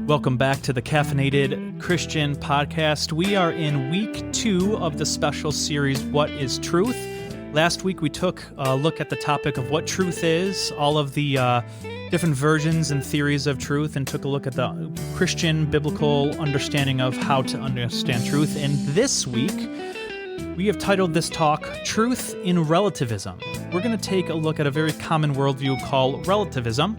Welcome back to the Caffeinated Christian Podcast. We are in week 2 of the special series, What is Truth? Last week we took a look at the topic of what truth is, all of the different versions and theories of truth, and took a look at the Christian biblical understanding of how to understand truth. And this week, we have titled this talk, Truth in Relativism. We're going to take a look at a very common worldview called relativism.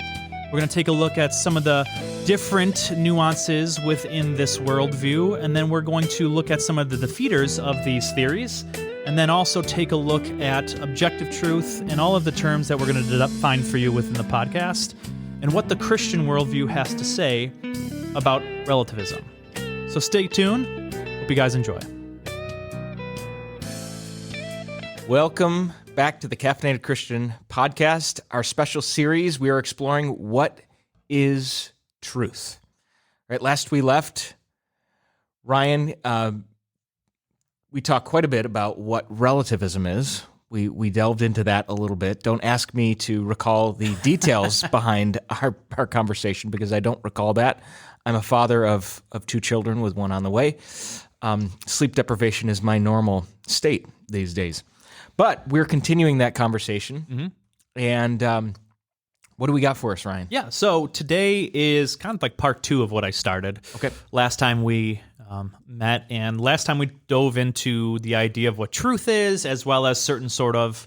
We're going to take a look at some of the different nuances within this worldview, and then we're going to look at some of the defeaters of these theories, and then also take a look at objective truth and all of the terms that we're going to define for you within the podcast, and what the Christian worldview has to say about relativism. So stay tuned. Hope you guys enjoy. Welcome back to the Caffeinated Christian Podcast, our special series. We are exploring what is truth. Right, last we left, Ryan, we talked quite a bit about what relativism is. We delved into that a little bit. Don't ask me to recall the details behind our conversation because I don't recall that. I'm a father of 2 children with one on the way. Sleep deprivation is my normal state these days. But we're continuing that conversation, and what do we got for us, Ryan? Yeah, so today is kind of like part 2 of what I started. Okay. Last time we met, and last time we dove into the idea of what truth is, as well as certain sort of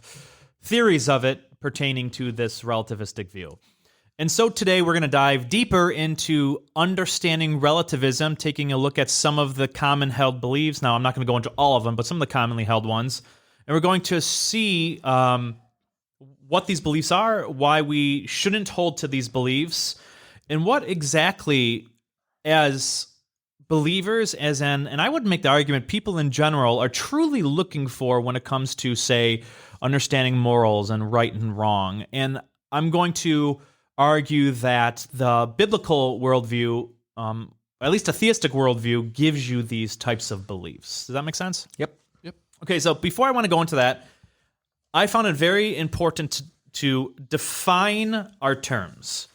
theories of it pertaining to this relativistic view. And so today we're going to dive deeper into understanding relativism, taking a look at some of the common held beliefs. Now, I'm not going to go into all of them, but some of the commonly held ones. And we're going to see what these beliefs are, why we shouldn't hold to these beliefs, and what exactly, as believers, and I would make the argument people in general are truly looking for when it comes to, say, understanding morals and right and wrong. And I'm going to argue that the biblical worldview, at least a theistic worldview, gives you these types of beliefs. Does that make sense? Yep. Okay, so before I want to go into that, I found it very important to define our terms.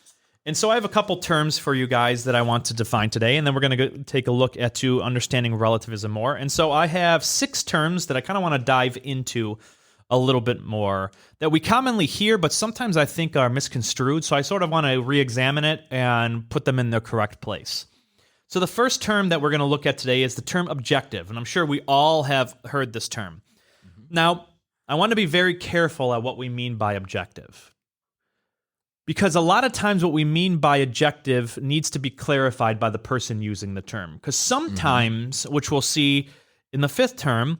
And so I have a couple terms for you guys that I want to define today, and then we're going to take a look at to understanding relativism more. And so I have 6 terms that I kind of want to dive into a little bit more that we commonly hear, but sometimes I think are misconstrued. So I sort of want to re-examine it and put them in their correct place. So the first term that we're going to look at today is the term objective, and I'm sure we all have heard this term. Now, I want to be very careful at what we mean by objective, because a lot of times what we mean by objective needs to be clarified by the person using the term, because sometimes, which we'll see in the 5th term,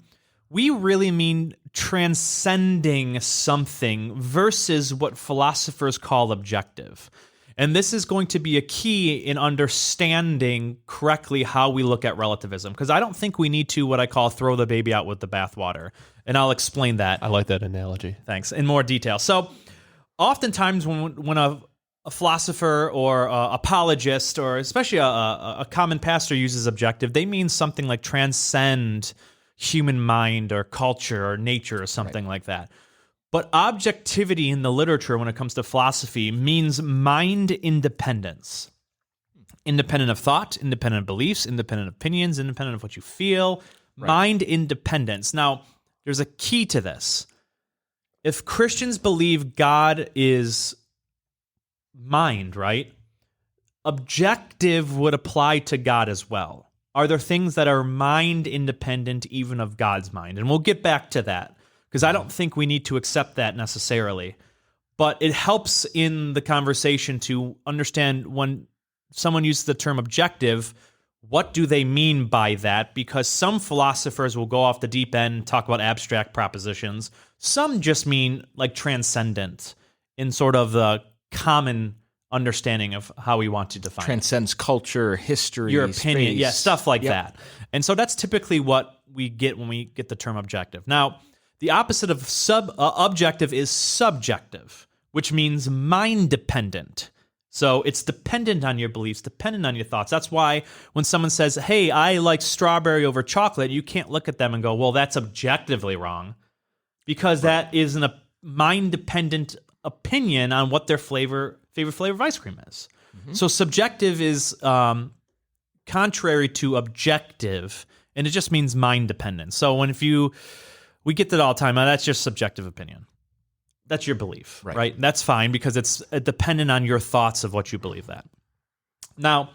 we really mean transcending something versus what philosophers call objective. And this is going to be a key in understanding correctly how we look at relativism, because I don't think we need to, what I call, throw the baby out with the bathwater. And I'll explain that. I like that analogy. Thanks. In more detail. So oftentimes when a philosopher or apologist, or especially a common pastor uses objective, they mean something like transcend human mind or culture or nature or something like that. But objectivity in the literature when it comes to philosophy means mind independence. Independent of thought, independent of beliefs, independent of opinions, independent of what you feel. Right. Mind independence. Now, there's a key to this. If Christians believe God is mind, right? Objective would apply to God as well. Are there things that are mind independent even of God's mind? And we'll get back to that, because I don't think we need to accept that necessarily. But it helps in the conversation to understand when someone uses the term objective, what do they mean by that? Because some philosophers will go off the deep end and talk about abstract propositions. Some just mean like transcendent in sort of the common understanding of how we want to define Transcends culture, history, your opinion, space. Yeah, stuff like that. And so that's typically what we get when we get the term objective. Now, the opposite of objective is subjective, which means mind-dependent. So it's dependent on your beliefs, dependent on your thoughts. That's why when someone says, hey, I like strawberry over chocolate, you can't look at them and go, well, that's objectively wrong, because that is a mind-dependent opinion on what their favorite flavor of ice cream is. So subjective is contrary to objective, and it just means mind dependent. So we get that all the time. That's just subjective opinion. That's your belief, right? That's fine because it's dependent on your thoughts of what you believe that. Now,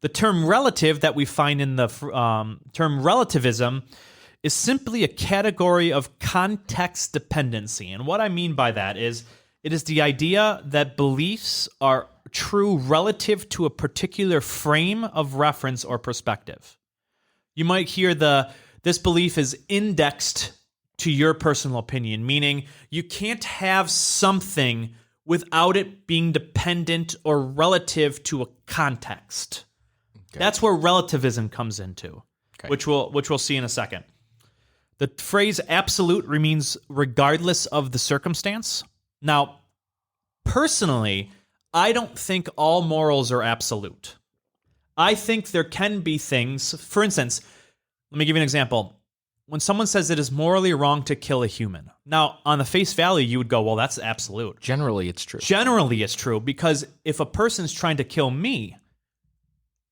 the term relative that we find in the term relativism is simply a category of context dependency. And what I mean by that is it is the idea that beliefs are true relative to a particular frame of reference or perspective. You might hear this belief is indexed to your personal opinion, meaning you can't have something without it being dependent or relative to a context. Okay. That's where relativism comes into, which we'll see in a second. The phrase absolute means regardless of the circumstance. Now, personally, I don't think all morals are absolute. I think there can be things, for instance, let me give you an example. When someone says it is morally wrong to kill a human. Now, on the face value, you would go, well, that's absolute. Generally, it's true. Generally, it's true, because if a person's trying to kill me,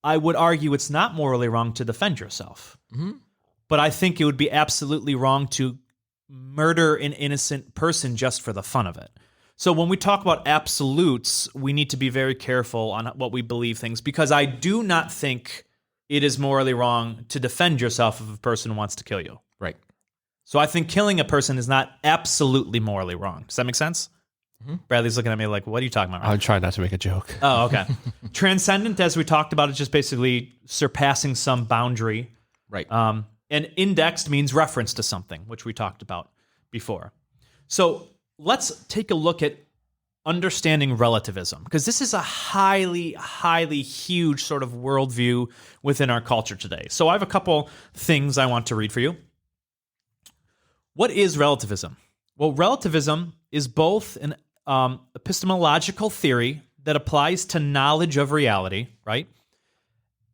I would argue it's not morally wrong to defend yourself. Mm-hmm. But I think it would be absolutely wrong to murder an innocent person just for the fun of it. So when we talk about absolutes, we need to be very careful on what we believe things, because I do not think it is morally wrong to defend yourself if a person wants to kill you. Right. So I think killing a person is not absolutely morally wrong. Does that make sense? Mm-hmm. Bradley's looking at me like, what are you talking about? I'll try not to make a joke. Oh, okay. Transcendent, as we talked about, is just basically surpassing some boundary. Right. And indexed means reference to something, which we talked about before. So let's take a look at understanding relativism, because this is a highly, highly huge sort of worldview within our culture today. So I have a couple things I want to read for you. What is relativism? Well, relativism is both an epistemological theory that applies to knowledge of reality, right?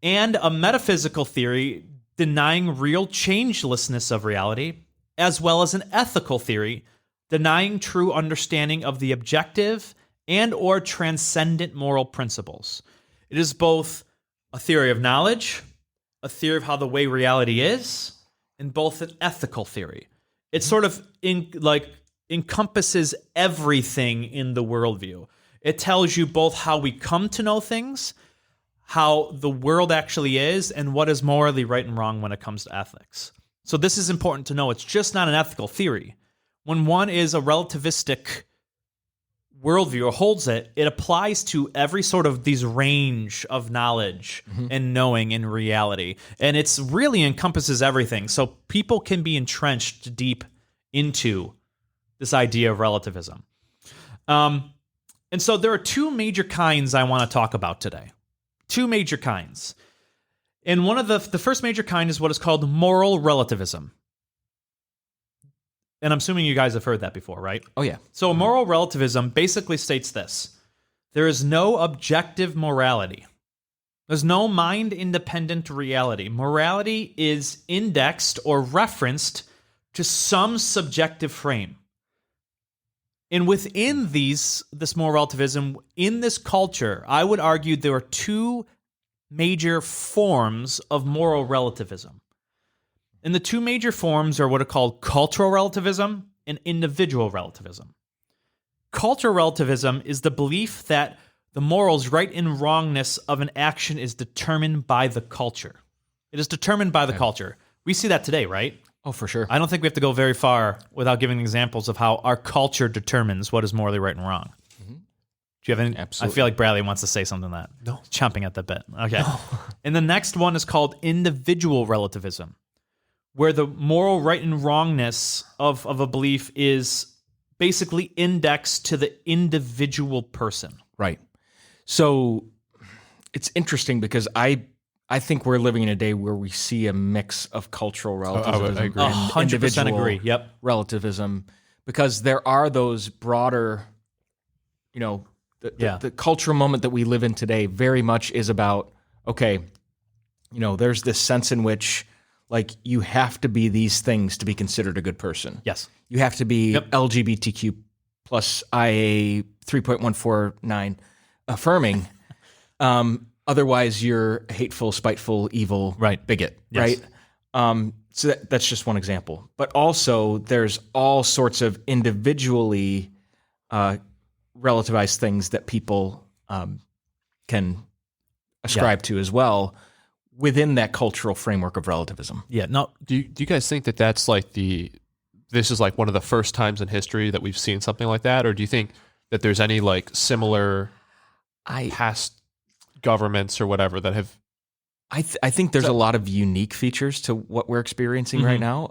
And a metaphysical theory denying real changelessness of reality, as well as an ethical theory denying true understanding of the objective and or transcendent moral principles. It is both a theory of knowledge, a theory of how the way reality is, and both an ethical theory. It sort of encompasses everything in the worldview. It tells you both how we come to know things, how the world actually is, and what is morally right and wrong when it comes to ethics. So this is important to know. It's just not an ethical theory. When one is a relativistic worldview or holds it, it applies to every sort of these range of knowledge and knowing in reality. And it's really encompasses everything. So people can be entrenched deep into this idea of relativism. And so there are two major kinds I want to talk about today. Two major kinds. And one of the first major kind is what is called moral relativism. And I'm assuming you guys have heard that before, right? Oh, yeah. So moral relativism basically states this. There is no objective morality. There's no mind-independent reality. Morality is indexed or referenced to some subjective frame. And within this moral relativism, in this culture, I would argue there are two major forms of moral relativism. And the two major forms are what are called cultural relativism and individual relativism. Cultural relativism is the belief that the morals, right and wrongness of an action is determined by the culture. It is determined by the culture. We see that today, right? Oh, for sure. I don't think we have to go very far without giving examples of how our culture determines what is morally right and wrong. Mm-hmm. Do you have any? Absolutely. I feel like Bradley wants to say something to that. No. He's chomping at the bit. Okay. No. And the next one is called individual relativism, where the moral right and wrongness of a belief is basically indexed to the individual person. Right. So it's interesting because I think we're living in a day where we see a mix of cultural relativism I agree. and 100% individual agree. Yep. relativism, because there are those broader, the cultural moment that we live in today very much is about, okay, there's this sense in which you have to be these things to be considered a good person. Yes. You have to be LGBTQ plus IA 3.149 affirming. Otherwise, you're a hateful, spiteful, evil bigot, Yes. right? So that's just one example. But also, there's all sorts of individually relativized things that people can ascribe to as well within that cultural framework of relativism. Yeah. No. Do you guys think that that's like this is like one of the first times in history that we've seen something like that, or do you think that there's any like similar past governments or whatever that have? I think there's a lot of unique features to what we're experiencing right now.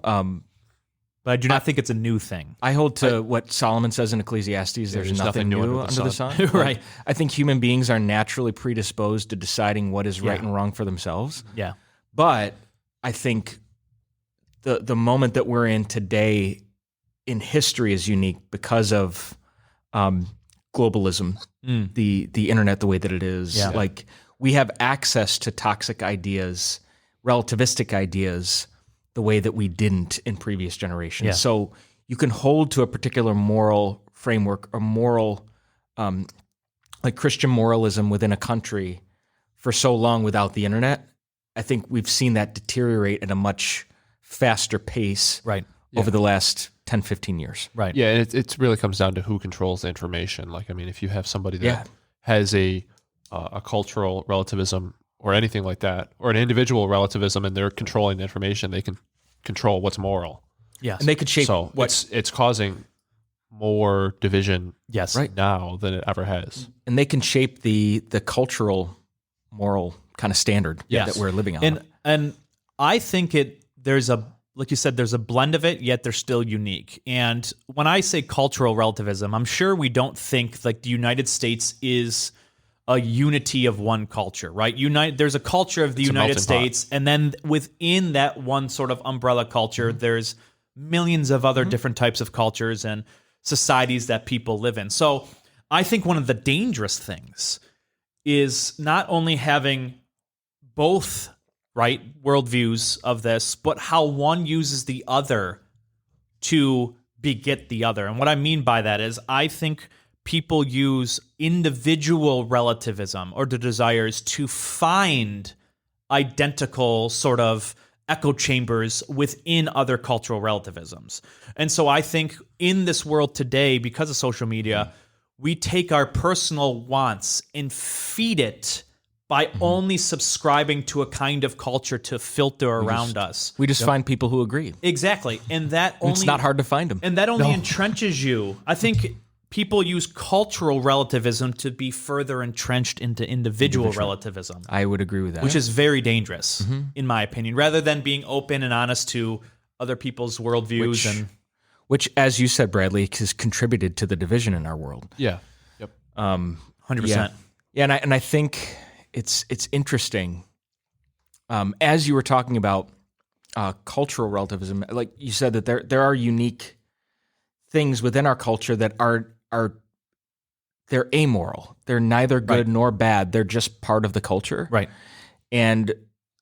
But I do not think it's a new thing. I hold to what Solomon says in Ecclesiastes. There's nothing new under the sun. Right. I think human beings are naturally predisposed to deciding what is right and wrong for themselves. Yeah. But I think the moment that we're in today in history is unique because of globalism, the internet, the way that it is. Yeah. Like, we have access to toxic ideas, relativistic ideas, the way that we didn't in previous generations. Yeah. So you can hold to a particular moral framework or moral, like Christian moralism within a country for so long without the internet. I think we've seen that deteriorate at a much faster pace over the last 10, 15 years. Right. Yeah, and it really comes down to who controls the information. Like, I mean, if you have somebody that has a cultural relativism or anything like that, or an individual relativism, and they're controlling the information, they can control what's moral. Yes. And they could shape it's causing more division right now than it ever has. And they can shape the cultural, moral kind of standard that we're living on. And I think there's like you said, there's a blend of it, yet they're still unique. And when I say cultural relativism, I'm sure we don't think like the United States is a unity of one culture, right? There's a culture of the United States, and then within that one sort of umbrella culture, there's millions of other different types of cultures and societies that people live in. So I think one of the dangerous things is not only having both worldviews of this, but how one uses the other to beget the other. And what I mean by that is I think people use individual relativism or the desires to find identical sort of echo chambers within other cultural relativisms. And so I think in this world today, because of social media, we take our personal wants and feed it by only subscribing to a kind of culture to filter around us. We just find people who agree. Exactly. And that only... it's not hard to find them. And that only entrenches you. I think people use cultural relativism to be further entrenched into individual relativism. I would agree with that. Which is very dangerous, in my opinion, rather than being open and honest to other people's worldviews. Which, as you said, Bradley, has contributed to the division in our world. Yeah. Yep. 100%. Yeah, and I think it's interesting. As you were talking about cultural relativism, like you said, that there are unique things within our culture that are they're amoral. They're neither good nor bad. They're just part of the culture. Right. And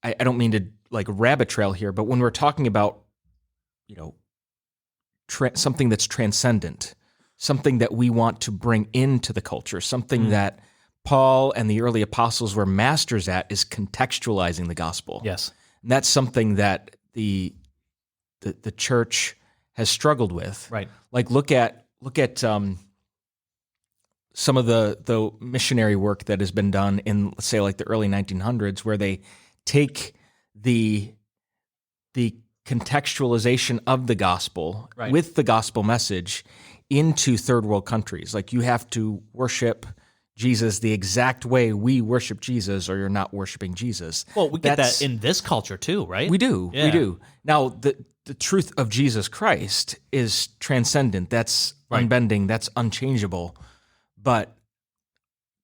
I don't mean to like rabbit trail here, but when we're talking about, something that's transcendent, something that we want to bring into the culture, something that Paul and the early apostles were masters at, is contextualizing the gospel. Yes. And that's something that the church has struggled with. Right. Like look at some of the missionary work that has been done in, let's say, like the early 1900s, where they take the contextualization of the gospel with the gospel message into third world countries. Like, you have to worship Jesus the exact way we worship Jesus, or you're not worshiping Jesus. Well, we get that in this culture too, right? We do. Yeah. We do. Now, the truth of Jesus Christ is transcendent. That's unbending. That's unchangeable. But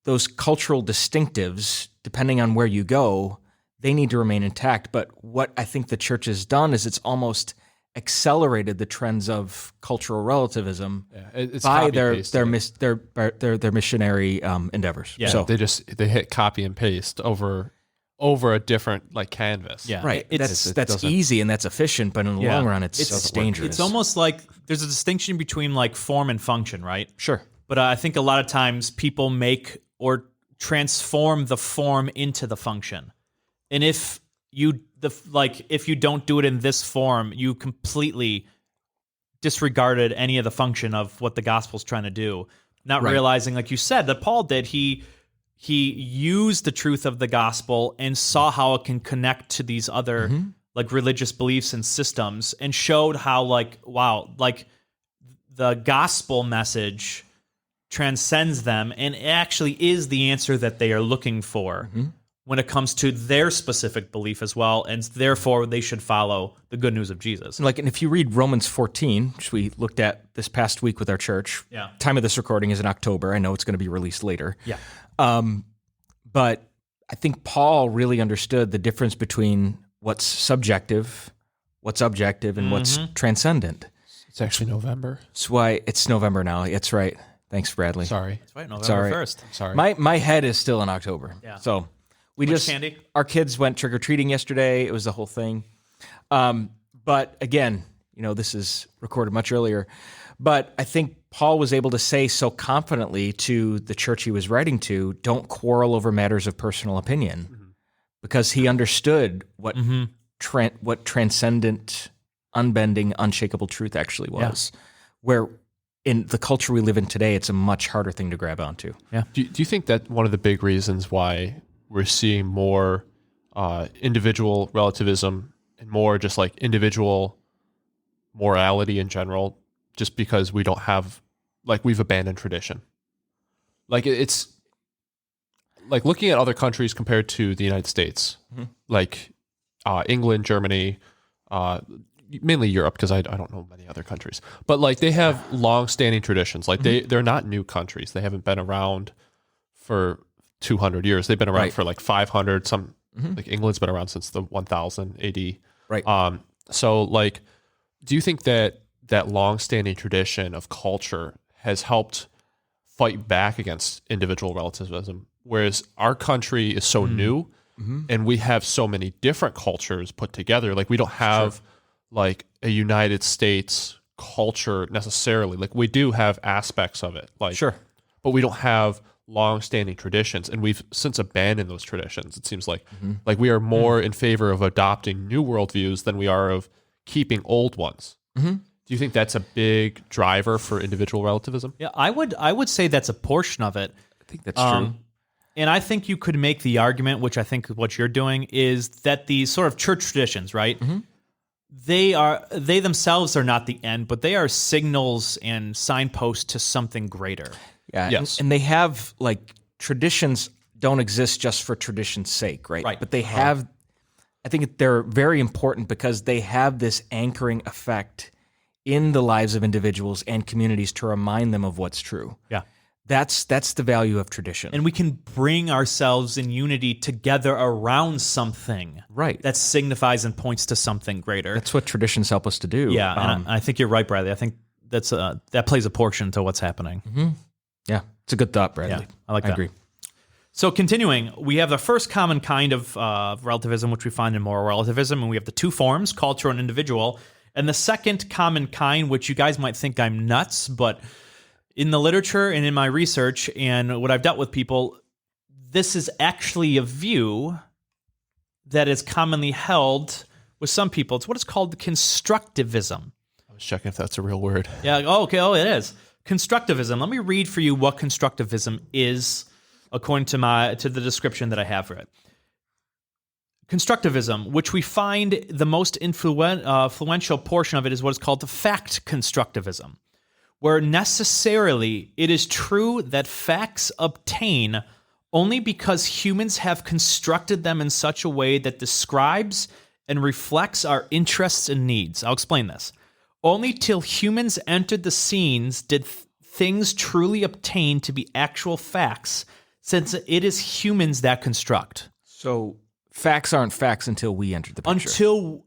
those cultural distinctives, depending on where you go, they need to remain intact. But what I think the church has done is it's almost accelerated the trends of cultural relativism by their missionary endeavors. Yeah. So they hit copy and paste over a different canvas. Yeah. right. That's easy and that's efficient, but in the long run, it's dangerous. It's almost like there's a distinction between like form and function, right? Sure. But I think a lot of times people make or transform the form into the function. And if you don't do it in this form, you completely disregarded any of the function of what the gospel's trying to do. Not realizing, like you said, that Paul did. He used the truth of the gospel and saw how it can connect to these other like religious beliefs and systems, and showed how the gospel message transcends them and actually is the answer that they are looking for when it comes to their specific belief as well, and therefore they should follow the good news of Jesus. And if you read Romans 14, which we looked at this past week with our church, time of this recording is in October. I know it's going to be released later. Yeah. But I think Paul really understood the difference between what's subjective, what's objective, and what's transcendent. It's actually November. That's why it's November now. That's right. Thanks, Bradley. Sorry. That's right, November 1st. Sorry. My head is still in October. Yeah. So candy? Our kids went trick-or-treating yesterday. It was the whole thing. But again, this is recorded much earlier. But I think Paul was able to say so confidently to the church he was writing to, don't quarrel over matters of personal opinion, because he understood what transcendent, unbending, unshakable truth actually was. Where in the culture we live in today, it's a much harder thing to grab onto. Yeah. Do you think that one of the big reasons why we're seeing more individual relativism and more just like individual morality in general, just because we don't have, we've abandoned tradition? It's like looking at other countries compared to the United States, England, Germany, mainly Europe, because I don't know many other countries, but they have long-standing traditions. They're not new countries. They haven't been around for 200 years. They've been around for 500. Some England's been around since the 1000 AD. Right. So do you think that long-standing tradition of culture has helped fight back against individual relativism, whereas our country is so new and we have so many different cultures put together? We don't have a United States culture necessarily. We do have aspects of it, but we don't have long-standing traditions, and we've since abandoned those traditions. It seems like we are more in favor of adopting new worldviews than we are of keeping old ones. Do you think that's a big driver for individual relativism? Yeah, I would say that's a portion of it. I think that's true. And I think you could make the argument, which I think what you're doing, is that these sort of church traditions, right? They themselves are not the end, but they are signals and signposts to something greater. Yeah. Yes. And they have traditions don't exist just for tradition's sake, right? Right. But they have, I think they're very important because they have this anchoring effect in the lives of individuals and communities to remind them of what's true. Yeah. That's the value of tradition. And we can bring ourselves in unity together around something that signifies and points to something greater. That's what traditions help us to do. Yeah, and I think you're right, Bradley. I think that plays a portion to what's happening. Yeah, it's a good thought, Bradley. Yeah, I like that. I agree. So continuing, we have the first common kind of relativism, which we find in moral relativism, and we have the two forms, cultural and individual. And the second common kind, which you guys might think I'm nuts, but in the literature and in my research and what I've dealt with people, this is actually a view that is commonly held with some people. It's what is called constructivism. I was checking if that's a real word. Yeah. Oh, okay. Oh, it is. Constructivism. Let me read for you what constructivism is, according to the description that I have for it. Constructivism, which we find the most influential portion of it, is what is called the fact constructivism, where necessarily it is true that facts obtain only because humans have constructed them in such a way that describes and reflects our interests and needs. I'll explain this. Only till humans entered the scenes did things truly obtain to be actual facts, since it is humans that construct. So facts aren't facts until we enter the picture.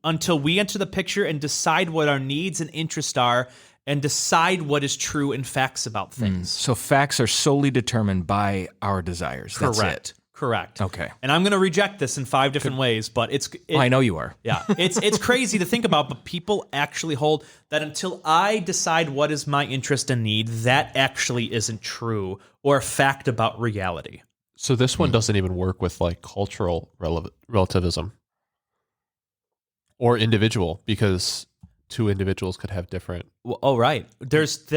Until we enter the picture and decide what our needs and interests are and decide what is true and facts about things. So facts are solely determined by our desires. That's it. Correct. Okay. And I'm going to reject this in 5 different ways, but I know you are. Yeah. It's crazy to think about, but people actually hold that until I decide what is my interest and need, that actually isn't true or a fact about reality. So this one doesn't even work with like cultural relativism or individual, because two individuals could have different. Well, oh, right. There's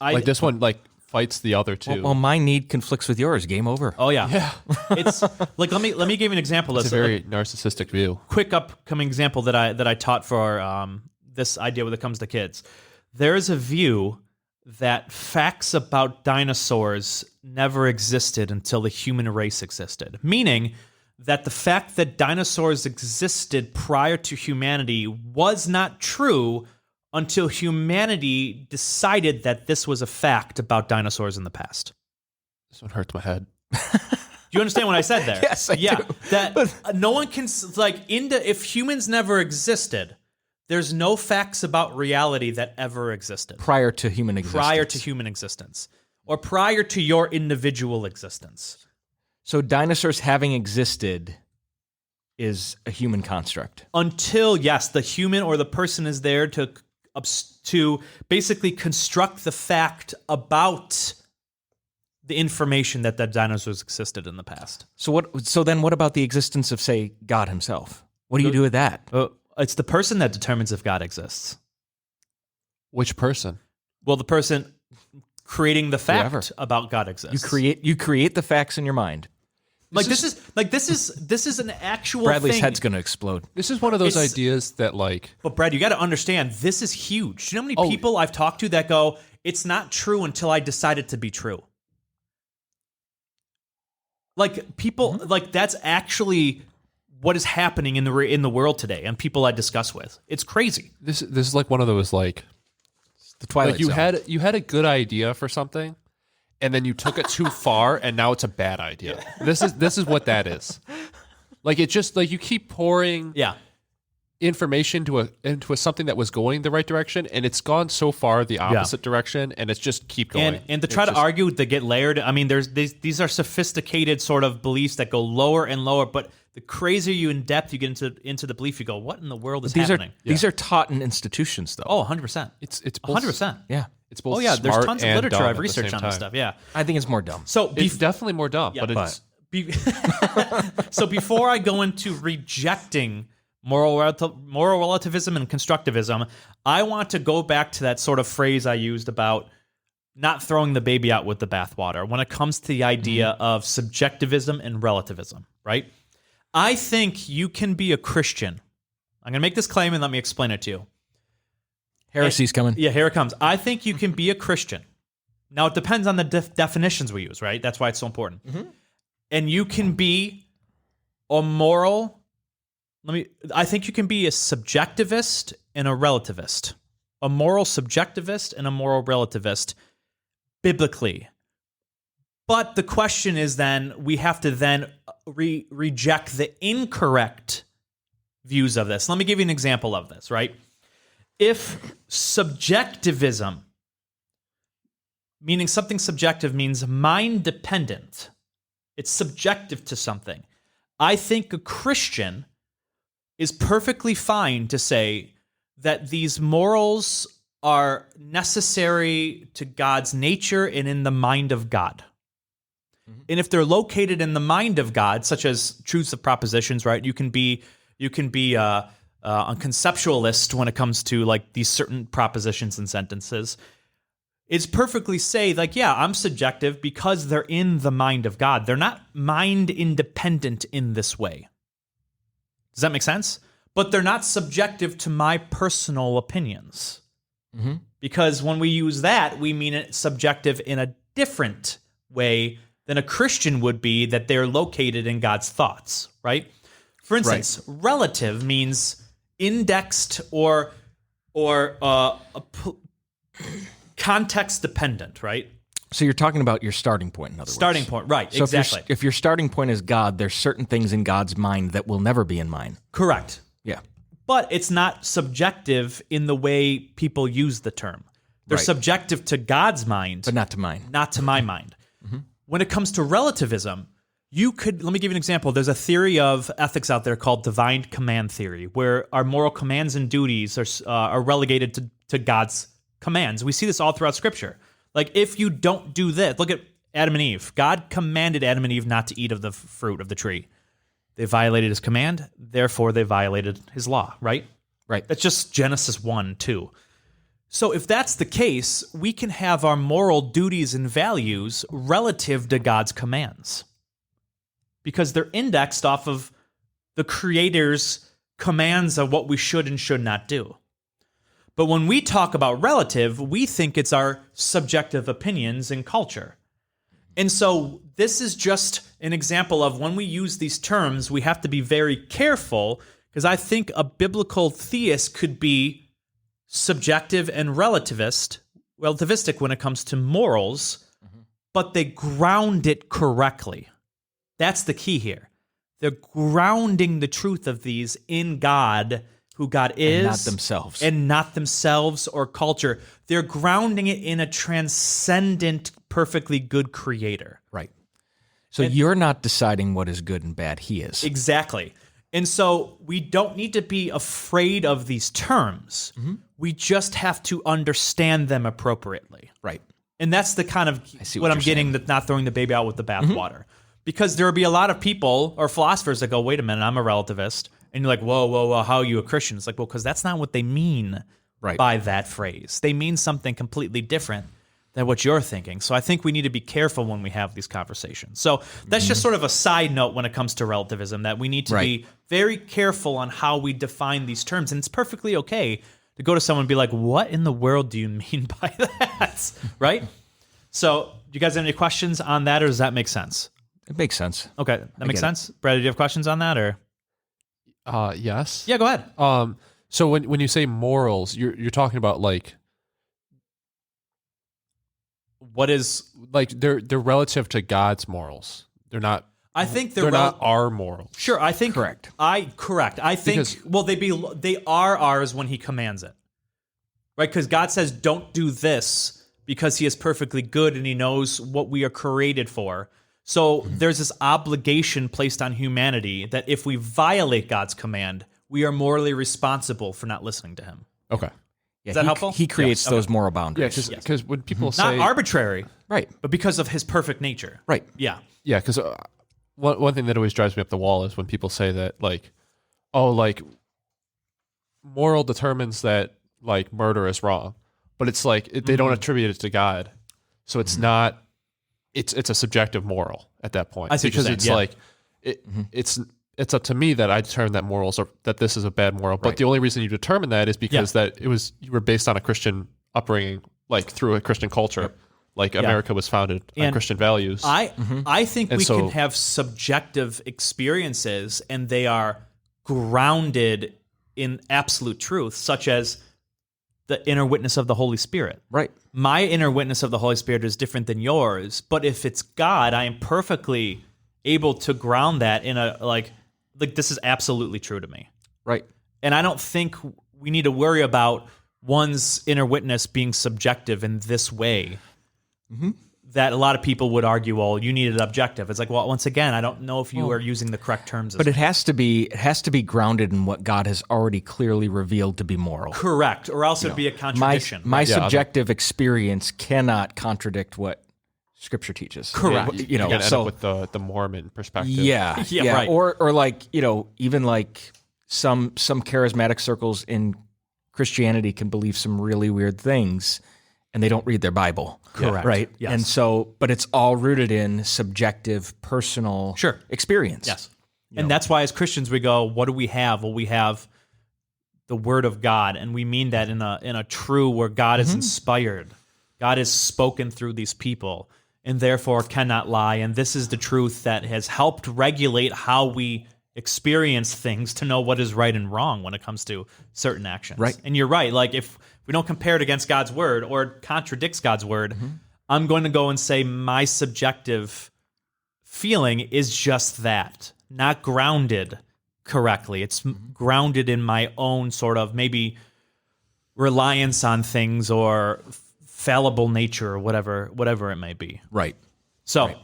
Like this one like fights the other two. Well, my need conflicts with yours. Game over. Oh yeah. Yeah. It's like let me give you an example. It's a very narcissistic view. Quick upcoming example that I taught for this idea when it comes to kids. There is a view that facts about dinosaurs never existed until the human race existed. Meaning that the fact that dinosaurs existed prior to humanity was not true until humanity decided that this was a fact about dinosaurs in the past. This one hurts my head. Do you understand what I said there? Yes, I do. That no one can, if humans never existed, there's no facts about reality that ever existed. Prior to human existence. Or prior to your individual existence. So dinosaurs having existed is a human construct. Until, yes, the human or the person is there to basically construct the fact about the information that dinosaurs existed in the past. So then what about the existence of, say, God himself? What do you do with that? It's the person that determines if God exists. Which person? Well, the person creating the fact Whoever. about God exists. You create the facts in your mind. This is an actual Bradley's thing. head's going to explode. This is one of those It's- ideas that like. But Brad, you got to understand, this is huge. Do you know how many people I've talked to that go, it's not true until I decide it to be true? Like people, like that's actually what is happening in the world today, and people I discuss with. It's crazy. This is like one of those like. The Twilight Zone. You had a good idea for something, and then you took it too far, and now it's a bad idea. This is what that is. Like it just like you keep pouring information into something that was going the right direction, and it's gone so far the opposite direction, and it's just keep going. And to try to argue to get layered, I mean, these are sophisticated sort of beliefs that go lower and lower, but the crazier you in depth you get into the belief, you go, what in the world is happening? These are taught in institutions, though. Oh, 100%. It's both, 100%. Yeah. It's both. Oh yeah, there's smart tons of and literature dumb I've at the researched same on this time. stuff. Yeah. I think it's more dumb. So It's definitely more dumb, but it's. So before I go into rejecting moral relativism and constructivism, I want to go back to that sort of phrase I used about not throwing the baby out with the bathwater when it comes to the idea of subjectivism and relativism, right? I think you can be a Christian. I'm going to make this claim and let me explain it to you. Heresy's coming. Yeah, here it comes. I think you can be a Christian. Now, it depends on the definitions we use, right? That's why it's so important. And you can be a moral... I think you can be a subjectivist and a relativist. A moral subjectivist and a moral relativist, biblically. But the question is then, we have to then reject the incorrect views of this. Let me give you an example of this, right? If subjectivism, meaning something subjective, means mind dependent, it's subjective to something. I think a Christian is perfectly fine to say that these morals are necessary to God's nature and in the mind of God. And if they're located in the mind of God, such as truths of propositions, right? You can be a conceptualist when it comes to like these certain propositions and sentences. It's perfectly say like, yeah, I'm subjective because they're in the mind of God. They're not mind independent in this way. Does that make sense? But they're not subjective to my personal opinions. Because when we use that, we mean it subjective in a different way than a Christian would be, that they're located in God's thoughts, right? For instance, relative means indexed or context dependent, right? So you're talking about your starting point, in other words. Starting point, right, So exactly. if your starting point is God, there's certain things in God's mind that will never be in mine. Correct. Yeah. But it's not subjective in the way people use the term. They're Right. subjective to God's mind, But not to mine. not to my mind. When it comes to relativism, let me give you an example. There's a theory of ethics out there called divine command theory, where our moral commands and duties are relegated to God's commands. We see this all throughout Scripture. Like, if you don't do this, look at Adam and Eve. God commanded Adam and Eve not to eat of the fruit of the tree. They violated his command, therefore they violated his law, right? Right. That's just Genesis 1-2. So if that's the case, we can have our moral duties and values relative to God's commands because they're indexed off of the Creator's commands of what we should and should not do. But when we talk about relative, we think it's our subjective opinions and culture. And so this is just an example of when we use these terms, we have to be very careful because I think a biblical theist could be subjective and relativistic when it comes to morals, but they ground it correctly. That's the key here. They're grounding the truth of these in God, who God is. And not themselves. And not themselves or culture. They're grounding it in a transcendent, perfectly good creator. Right. So you're not deciding what is good and bad. He is. Exactly. And so we don't need to be afraid of these terms. We just have to understand them appropriately. Right. And that's the kind of what I'm getting, that not throwing the baby out with the bathwater. Because there will be a lot of people or philosophers that go, wait a minute, I'm a relativist. And you're like, whoa, how are you a Christian? It's like, well, because that's not what they mean by that phrase. They mean something completely different than what you're thinking. So I think we need to be careful when we have these conversations. So that's just sort of a side note when it comes to relativism, that we need to be very careful on how we define these terms. And it's perfectly okay to go to someone and be like, what in the world do you mean by that? Right? So do you guys have any questions on that, or does that make sense? It makes sense. Okay, that makes sense. Brad, do you have questions on that, or? Yes. Yeah, go ahead. So when you say morals, you're talking about like what is like they're relative to God's morals. They're not. I think they're not our morals. Sure, I think correct. I think they are ours when He commands it, right? Because God says, "Don't do this," because He is perfectly good and He knows what we are created for. So there's this obligation placed on humanity that if we violate God's command, we are morally responsible for not listening to Him. Okay. Yeah, is that helpful? He creates those moral boundaries. Yeah, because when people say... Not arbitrary. Right. But because of His perfect nature. Right. Yeah. Yeah, because one thing that always drives me up the wall is when people say that, like, oh, like, moral determines that, like, murder is wrong. But it's like, they don't attribute it to God. So it's not... It's a subjective moral at that point. I see because what you're saying, it's it's up to me that I determine that morals are that this is a bad moral. But the only reason you determine that is because that you were based on a Christian upbringing, like through a Christian culture. Like America was founded on Christian values. I think we can have subjective experiences and they are grounded in absolute truth, such as the inner witness of the Holy Spirit. Right. My inner witness of the Holy Spirit is different than yours, but if it's God, I am perfectly able to ground that in a like this is absolutely true to me. Right. And I don't think we need to worry about one's inner witness being subjective in this way. That a lot of people would argue, well, you need it objective. It's like, well, once again, I don't know if you are using the correct terms. But it has to be grounded in what God has already clearly revealed to be moral. Correct, or else it'd be a contradiction. My subjective experience cannot contradict what Scripture teaches. Correct. You know, end up with the Mormon perspective. Yeah, right. Or like, you know, even like some charismatic circles in Christianity can believe some really weird things, and they don't read their Bible. Correct. Right. Yes. And so, but it's all rooted in subjective, personal experience. Yes. And that's why as Christians we go, what do we have? Well, we have the Word of God, and we mean that in a true where God is inspired. God is spoken through these people, and therefore cannot lie. And this is the truth that has helped regulate how we experience things to know what is right and wrong when it comes to certain actions. Right. And you're right. Like if we don't compare it against God's word or it contradicts God's word, I'm going to go and say my subjective feeling is just that, not grounded correctly. It's grounded in my own sort of maybe reliance on things or fallible nature or whatever it may be. Right. So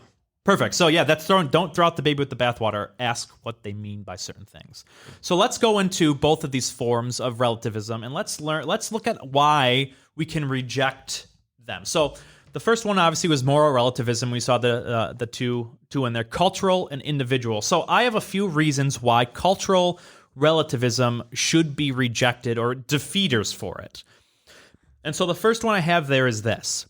perfect. So yeah, don't throw out the baby with the bathwater. Ask what they mean by certain things. So let's go into both of these forms of relativism and let's look at why we can reject them. So The first one obviously was moral relativism. We saw the two in there, cultural and individual. So I have a few reasons why cultural relativism should be rejected or defeaters for it. And so the first one I have there is this.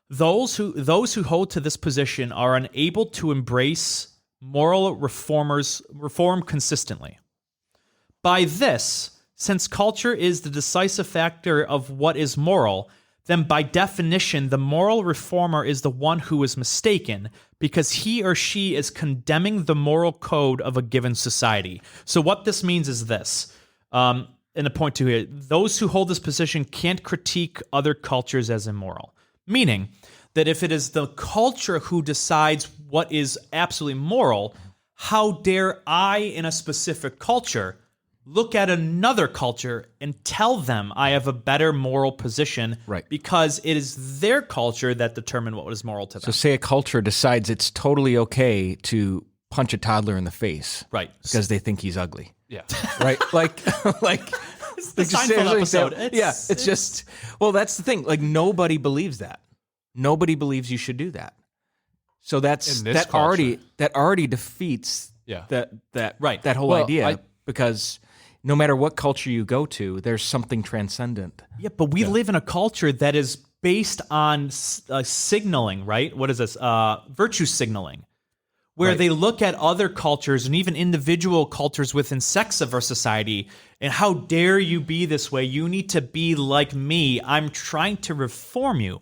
Those who hold to this position are unable to embrace moral reform consistently. By this, since culture is the decisive factor of what is moral, then by definition, the moral reformer is the one who is mistaken because he or she is condemning the moral code of a given society. So what this means is this, and a point two here, those who hold this position can't critique other cultures as immoral. Meaning that if it is the culture who decides what is absolutely moral, how dare I, in a specific culture, look at another culture and tell them I have a better moral position because it is their culture that determine what is moral to them. So say a culture decides it's totally okay to punch a toddler in the face. Right. Because they think he's ugly. Yeah. Right? Like It's the Seinfeld episode. It's just, well, that's the thing. Like, nobody believes that. Nobody believes you should do that. So that already defeats that whole idea because no matter what culture you go to, there's something transcendent. Yeah, but we live in a culture that is based on signaling, right? What is this? Virtue signaling, where they look at other cultures and even individual cultures within sects of our society, and how dare you be this way? You need to be like me. I'm trying to reform you.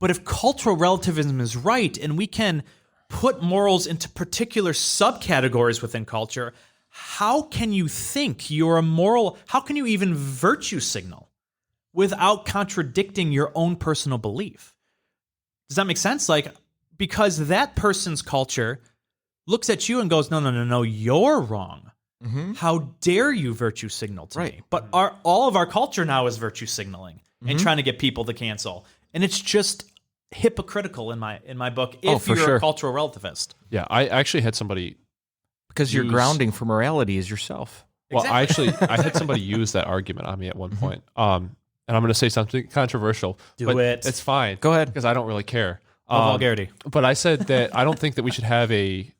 But if cultural relativism is right, and we can put morals into particular subcategories within culture, how can you think you're a moral? How can you even virtue signal without contradicting your own personal belief? Does that make sense? Like, because that person's culture looks at you and goes, no, you're wrong. Mm-hmm. How dare you virtue signal to me? But all of our culture now is virtue signaling and trying to get people to cancel. And it's just hypocritical in my book if you're a cultural relativist. Yeah, I actually had somebody... Because your grounding for morality is yourself. Well, exactly. I had somebody use that argument on me at one point. And I'm going to say something controversial. Do it. It's fine. Go ahead. Because I don't really care. Vulgarity. But I said that I don't think that we should have a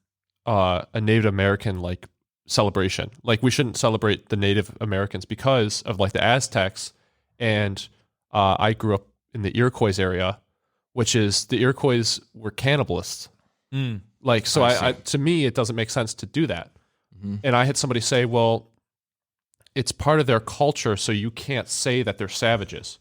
Native American like celebration. Like, we shouldn't celebrate the Native Americans because of like the Aztecs. And I grew up in the Iroquois area, which is the Iroquois were cannibalists. Like, so I to me, it doesn't make sense to do that. Mm-hmm. And I had somebody say, well, it's part of their culture, so you can't say that they're savages.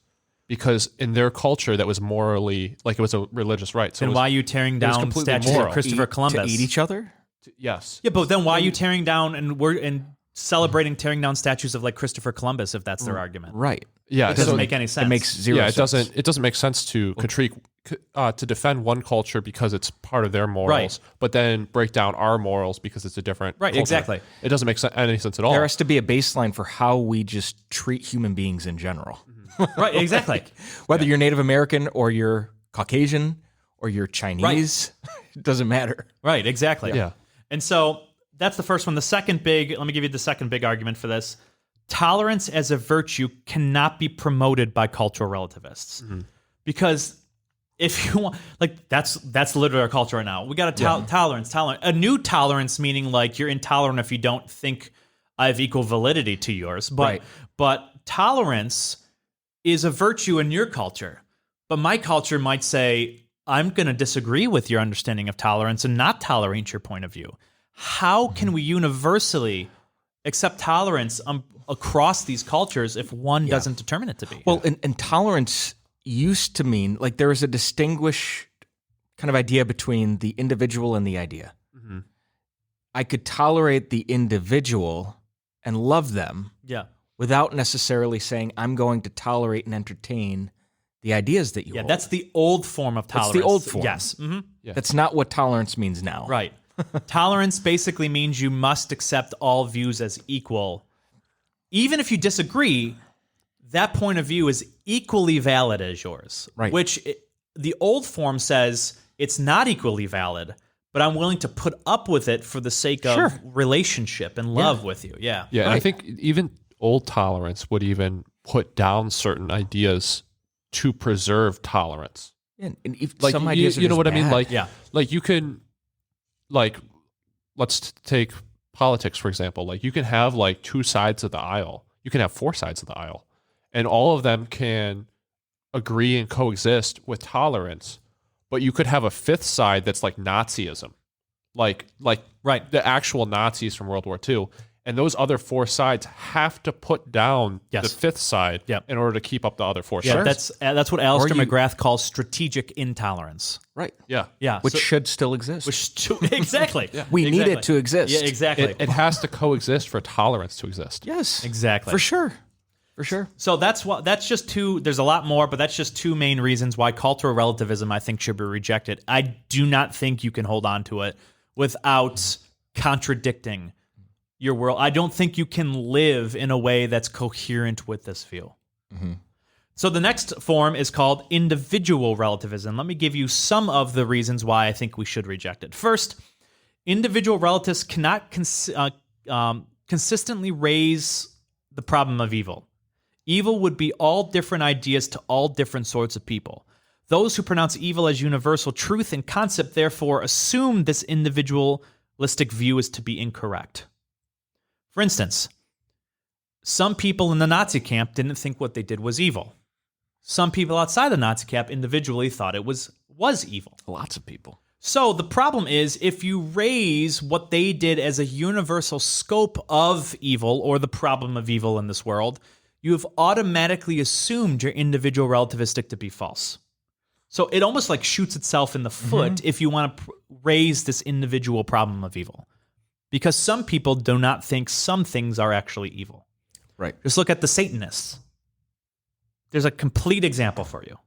Because in their culture, that was morally, like, it was a religious right. So then why are you tearing down statues of Christopher Columbus? To eat each other? Yes. Yeah, but then why are you tearing down and celebrating tearing down statues of like Christopher Columbus if that's their argument? Right. Yeah, it doesn't make any sense. It makes zero sense. It doesn't make sense to to defend one culture because it's part of their morals, but then break down our morals because it's a different culture. Exactly. It doesn't make any sense at all. There has to be a baseline for how we just treat human beings in general. Right, exactly. Whether you're Native American or you're Caucasian or you're Chinese, it doesn't matter. Right, exactly. Yeah. And so that's the first one. The second big, let me give you the second big argument for this. Tolerance as a virtue cannot be promoted by cultural relativists. Mm-hmm. Because if you want, like, that's literally our culture right now. We got a tolerance. A new tolerance, meaning like you're intolerant if you don't think I have equal validity to yours. But tolerance is a virtue in your culture. But my culture might say, I'm going to disagree with your understanding of tolerance and not tolerate your point of view. How can we universally accept tolerance across these cultures if one doesn't determine it to be? Well, and tolerance used to mean, like, there was a distinguished kind of idea between the individual and the idea. Mm-hmm. I could tolerate the individual and love them without necessarily saying I'm going to tolerate and entertain the ideas that you hold. That's the old form of tolerance. That's the old form. Yes. Mm-hmm. Yeah. That's not what tolerance means now. Right. Tolerance basically means you must accept all views as equal. Even if you disagree, that point of view is equally valid as yours. Right. Which the old form says it's not equally valid, but I'm willing to put up with it for the sake of relationship and love with you. Yeah. Yeah, and I think even old tolerance would even put down certain ideas to preserve tolerance. And if Like some ideas are you know just what I mean? bad. Like Yeah. like you can like let's take politics for example. Like you can have like 2 sides of the aisle. You can have 4 sides of the aisle, and all of them can agree and coexist with tolerance. But you could have a 5th side that's like Nazism, like Right. the actual Nazis from World War II. And those other 4 sides have to put down Yes. the 5th side Yep. in order to keep up the other 4 Yeah, sides. that's what Alistair Or you- McGrath calls strategic intolerance. Right. Yeah. Yeah. Which so- should still exist. exactly. We need Exactly. it to exist. Yeah, exactly. It has to coexist for tolerance to exist. Yes. Exactly. For sure. For sure. So that's just 2. There's a lot more, but that's just 2 main reasons why cultural relativism I think should be rejected. I do not think you can hold on to it without contradicting your world. I don't think you can live in a way that's coherent with this view. So the next form is called individual relativism. Let me give you some of the reasons why I think we should reject it. First, individual relativists cannot consistently raise the problem of evil. Evil would be all different ideas to all different sorts of people. Those who pronounce evil as universal truth and concept therefore assume this individualistic view is to be incorrect. For instance, some people in the Nazi camp didn't think what they did was evil. Some people outside the Nazi camp individually thought it was evil. Lots of people. So the problem is if you raise what they did as a universal scope of evil or the problem of evil in this world, you have automatically assumed your individual relativistic to be false. So it almost like shoots itself in the foot if you want to raise this individual problem of evil. Because some people do not think some things are actually evil. Right. Just look at the Satanists. There's a complete example for you.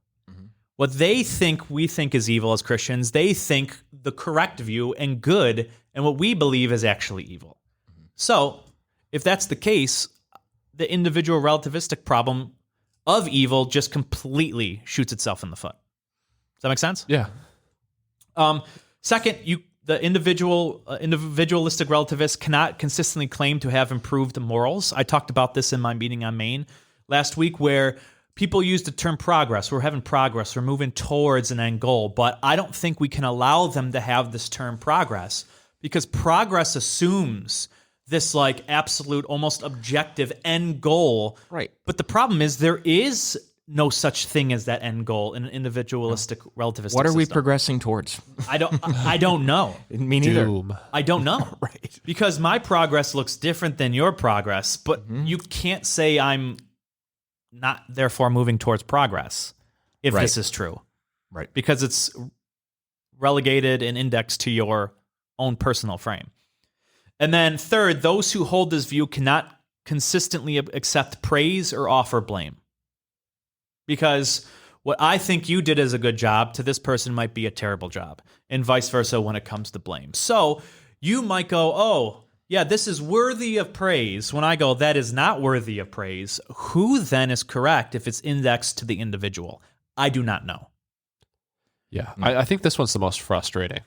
What they think we think is evil as Christians, they think the correct view and good, and what we believe is actually evil. So, if that's the case, the individual relativistic problem of evil just completely shoots itself in the foot. Does that make sense? Yeah. Second, the individualistic relativist cannot consistently claim to have improved morals. I talked about this in my meeting on Maine last week, where people use the term progress. We're having progress. We're moving towards an end goal. But I don't think we can allow them to have this term progress, because progress assumes this like absolute, almost objective end goal. Right. But the problem is there is no such thing as that end goal in an individualistic relativistic What are we system. progressing towards? I don't know. Me neither. Doom. I don't know. Right. Because my progress looks different than your progress, but you can't say I'm not therefore moving towards progress if Right. this is true. Right. Because it's relegated and indexed to your own personal frame. And then third, those who hold this view cannot consistently accept praise or offer blame. Because what I think you did as a good job to this person might be a terrible job, and vice versa when it comes to blame. So you might go, oh, yeah, this is worthy of praise. When I go, that is not worthy of praise. Who then is correct if it's indexed to the individual? I do not know. Yeah. I think this one's the most frustrating.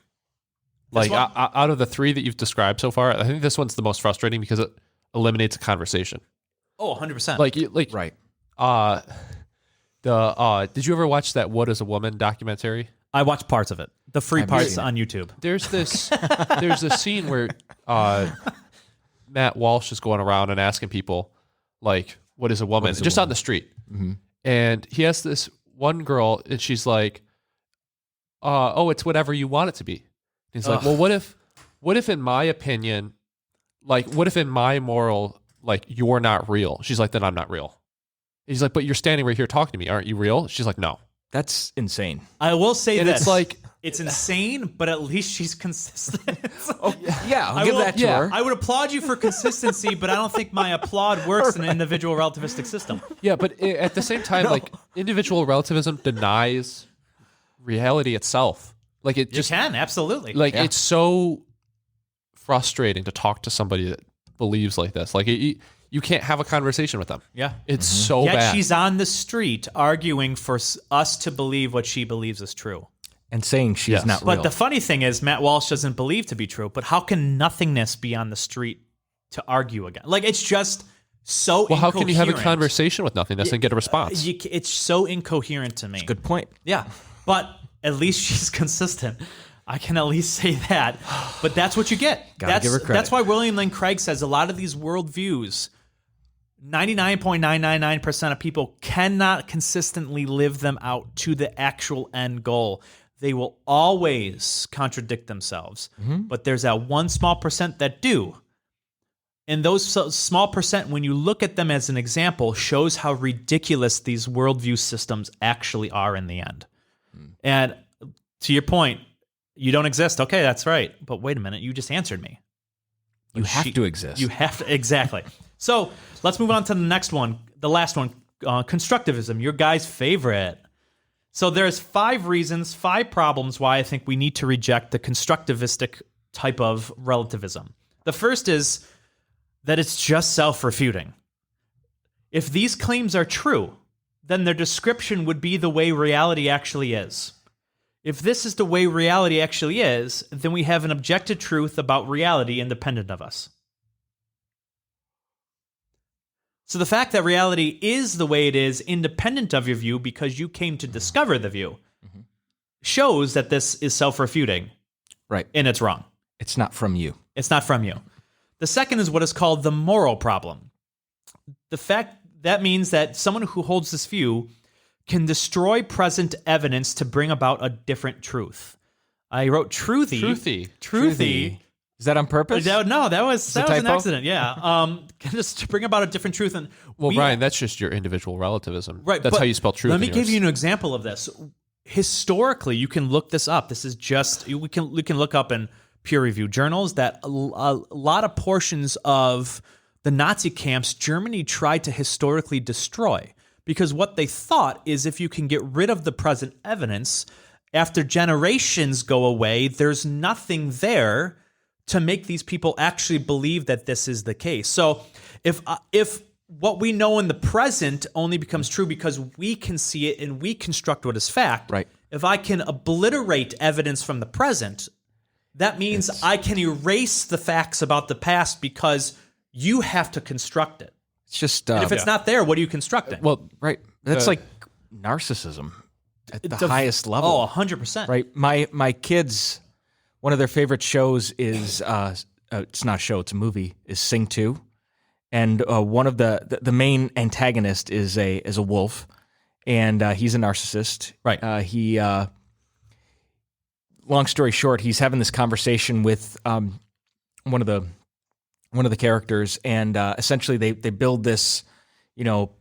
Like one? out of the 3 that you've described so far, I think this one's the most frustrating because it eliminates a conversation. Oh, 100%. Like Right. Did you ever watch that What is a Woman documentary? I watched parts of it. The free I've parts seen it. on YouTube. There's this scene where Matt Walsh is going around and asking people like, what is a woman? is a Just woman? on the street. And he has this one girl and she's like, oh, it's whatever you want it to be. He's like, well, what if in my opinion, like, what if in my moral, like, you're not real? She's like, then I'm not real. He's like, but you're standing right here talking to me. Aren't you real? She's like, no. That's insane. I will say And this. it's like, It's insane, but at least she's consistent. Yeah, I'll give that to her. I would applaud you for consistency, but I don't think my applaud works in an individual relativistic system. yeah, but at the same time, like, individual relativism denies reality itself. Like, it You just, can, absolutely. like, it's so frustrating to talk to somebody that believes like this. Like, you can't have a conversation with them. Yeah. It's so Yet bad. she's on the street arguing for us to believe what she believes is true. And saying she's Yes. not But real. the funny thing is, Matt Walsh doesn't believe to be true. But how can nothingness be on the street to argue again? Like, it's just so well, how can you have a incoherent. conversation with nothingness and get a response? It's so incoherent to me. Good point. Yeah. But at least she's consistent. I can at least say that. But that's what you get. Gotta give her credit. That's why William Lane Craig says a lot of these worldviews, 99.999% of people cannot consistently live them out to the actual end goal. They will always contradict themselves. But there's that one small percent that do. And those small percent, when you look at them as an example, shows how ridiculous these worldview systems actually are in the end. And to your point, you don't exist. Okay, that's right. But wait a minute, you just answered me. You have to exist. You have to, exactly. So let's move on to the next one, the last one, constructivism, your guy's favorite. So there's 5 reasons, 5 problems why I think we need to reject the constructivistic type of relativism. The first is that it's just self-refuting. If these claims are true, then their description would be the way reality actually is. If this is the way reality actually is, then we have an objective truth about reality independent of us. So the fact that reality is the way it is independent of your view because you came to discover the view shows that this is self-refuting. Right. And it's wrong. It's not from you. It's not from you. The second is what is called the moral problem. The fact that means that someone who holds this view can destroy present evidence to bring about a different truth. I wrote truthy. Truthy. Is that on purpose? No, that was an typo? accident. Yeah. Just to bring about a different truth. And Well, Brian, that's just your individual relativism. Right. That's but how you spell truth. Let me give you an example of this. Historically, you can look this up. This is just we can look up in peer-reviewed journals that a lot of portions of the Nazi camps Germany tried to historically destroy. Because what they thought is if you can get rid of the present evidence, after generations go away, there's nothing there to make these people actually believe that this is the case. So if what we know in the present only becomes true because we can see it and we construct what is fact, right. If I can obliterate evidence from the present, that means I can erase the facts about the past because you have to construct it. It's just And if it's not there, what are you constructing? well, right. That's like narcissism at the highest level. Oh, 100%. Right. My kids, one of their favorite shows is it's not a show, it's a movie, is Sing 2. And one of the main antagonist is a wolf, and he's a narcissist. Right. Long story short, he's having this conversation with one of the characters, and essentially they build this,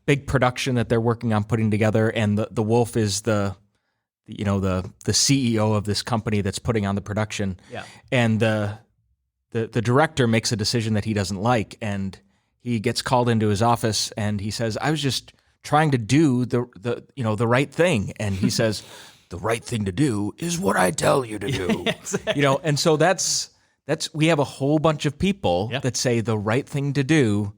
big production that they're working on putting together, and the wolf is the CEO of this company that's putting on the production. Yeah. And the director makes a decision that he doesn't like, and he gets called into his office, and he says, "I was just trying to do the right thing," and he says, "The right thing to do is what I tell you to do." Exactly. And so that's we have a whole bunch of people Yep. that say the right thing to do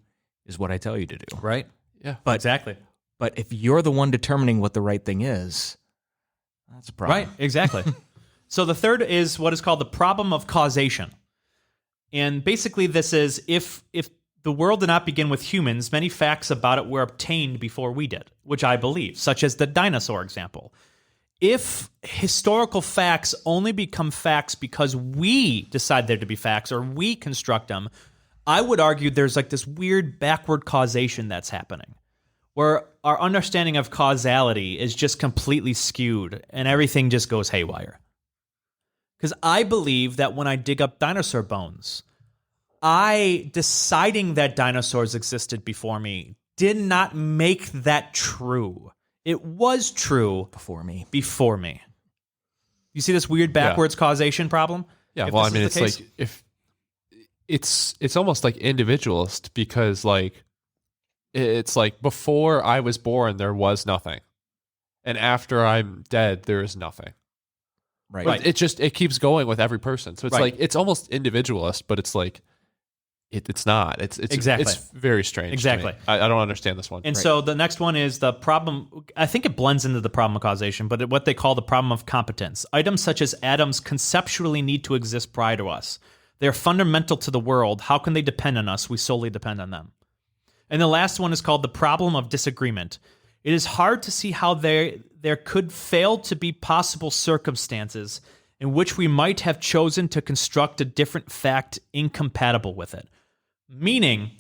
is what I tell you to do. Right. Yeah. But Exactly. But if you're the one determining what the right thing is, that's a problem. Right, exactly. So the third is what is called the problem of causation. And basically this is if the world did not begin with humans, many facts about it were obtained before we did, which I believe, such as the dinosaur example. If historical facts only become facts because we decide there to be facts or we construct them, I would argue there's like this weird backward causation that's happening, where our understanding of causality is just completely skewed and everything just goes haywire. Because I believe that when I dig up dinosaur bones, I deciding that dinosaurs existed before me did not make that true. It was true Before me. You see this weird backwards causation problem? Yeah, If well, this I mean, is the it's case? like if it's almost like individualist because like it's like before I was born there was nothing, and after I'm dead there is nothing. Right. But it keeps going with every person. So it's Right. like it's almost individualist, but it's like it's not. It's Exactly. It's very strange. to Exactly. me. I don't understand this one. And so the next one is the problem. I think it blends into the problem of causation, but what they call the problem of competence. Items such as atoms conceptually need to exist prior to us. They are fundamental to the world. How can they depend on us? We solely depend on them. And the last one is called the problem of disagreement. it is hard to see how there could fail to be possible circumstances in which we might have chosen to construct a different fact incompatible with it. Meaning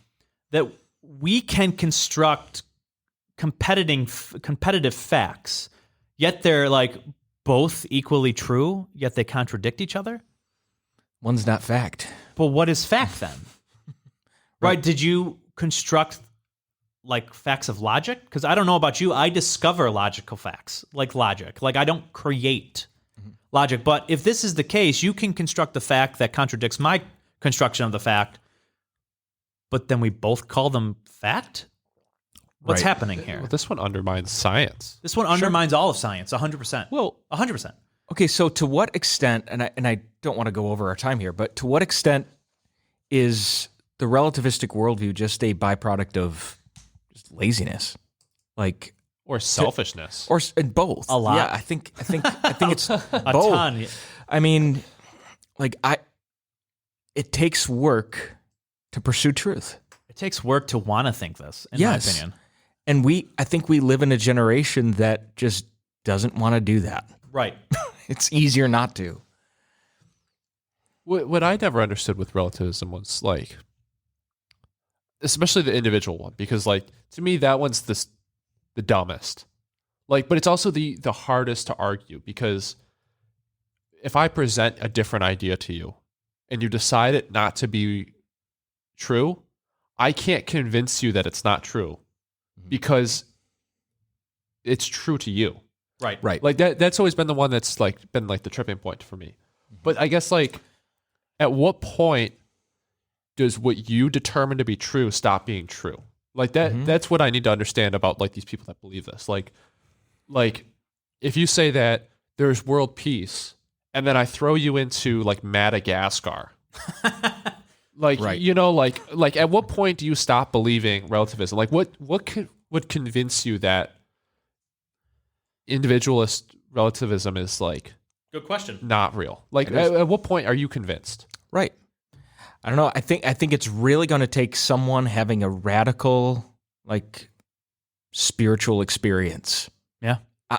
that we can construct competitive facts, yet they're like both equally true, yet they contradict each other. One's not fact. But what is fact then? Right? Did you construct like facts of logic? Because I don't know about you, I discover logical facts, like logic. Like I don't create logic. But if this is the case, you can construct the fact that contradicts my construction of the fact, but then we both call them fact? What's happening here? Well, this one undermines science. This one undermines all of science, 100%. Well, 100%. Okay, so to what extent, and I don't want to go over our time here, but to what extent is the relativistic worldview just a byproduct of just laziness, like or selfishness, or both? A lot. Yeah, I think it's A both. ton. I mean, like it takes work to pursue truth. It takes work to want to think this, in my opinion. And I think we live in a generation that just doesn't want to do that. Right. It's easier not to. What I never understood with relativism was like, especially the individual one, because like to me that one's the dumbest. Like, but it's also the hardest to argue, because if I present a different idea to you and you decide it not to be true, I can't convince you that it's not true because it's true to you. Right. Like that's always been the one that's like been like the tripping point for me. But I guess like at what point does what you determine to be true stop being true? Like that's what I need to understand about like these people that believe this. Like if you say that there's world peace and then I throw you into like Madagascar, like you know, like at what point do you stop believing relativism? Like what would convince you that individualist relativism is like good question, not real? Like at what point are you convinced? Right. I don't know. I think it's really going to take someone having a radical, like, spiritual experience. Yeah.